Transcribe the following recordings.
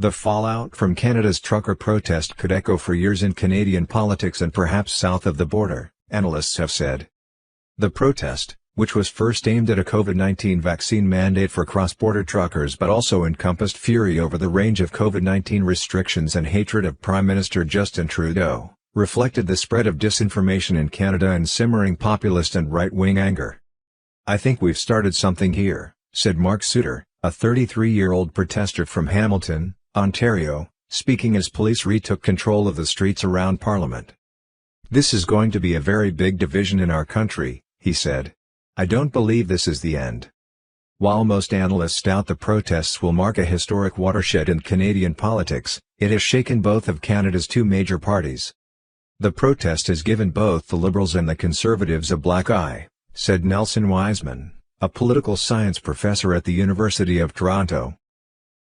The fallout from Canada's trucker protest could echo for years in Canadian politics and perhaps south of the border, analysts have said. The protest, which was first aimed at a COVID-19 vaccine mandate for cross-border truckers but also encompassed fury over the range of COVID-19 restrictions and hatred of Prime Minister Justin Trudeau, reflected the spread of disinformation in Canada and simmering populist and right-wing anger. "I think we've started something here," said Mark Suitor, a 33-year-old protester from Hamilton, Ontario, speaking as police retook control of the streets around Parliament. "This is going to be a very big division in our country," he said. "I don't believe this is the end." While most analysts doubt the protests will mark a historic watershed in Canadian politics, it has shaken both of Canada's two major parties. "The protest has given both the Liberals and the Conservatives a black eye," said Nelson Wiseman, a political science professor at the University of Toronto.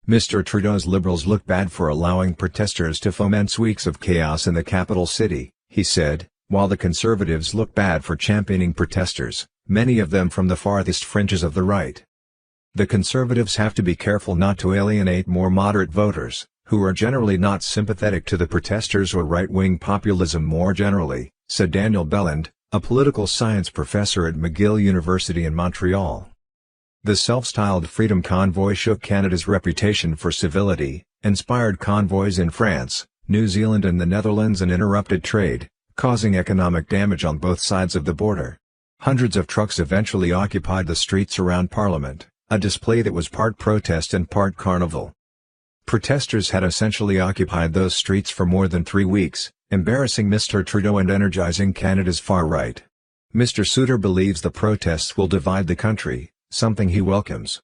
Mr. Trudeau's Liberals look bad for allowing protesters to foment weeks of chaos in the capital city, he said, while the Conservatives look bad for championing protesters, many of them from the farthest fringes of the right. "The Conservatives have to be careful not to alienate more moderate voters, who are generally not sympathetic to the protesters or right-wing populism more generally," said Daniel Belland, a political science professor at McGill University in Montreal. The self-styled Freedom Convoy shook Canada's reputation for civility, inspired convoys in France, New Zealand and the Netherlands and interrupted trade, causing economic damage on both sides of the border. Hundreds of trucks eventually occupied the streets around Parliament, a display that was part protest and part carnival. Protesters had essentially occupied those streets for more than 3 weeks, embarrassing Mr. Trudeau and energizing Canada's far right. Mr. Suitor believes the protests will divide the country, something he welcomes.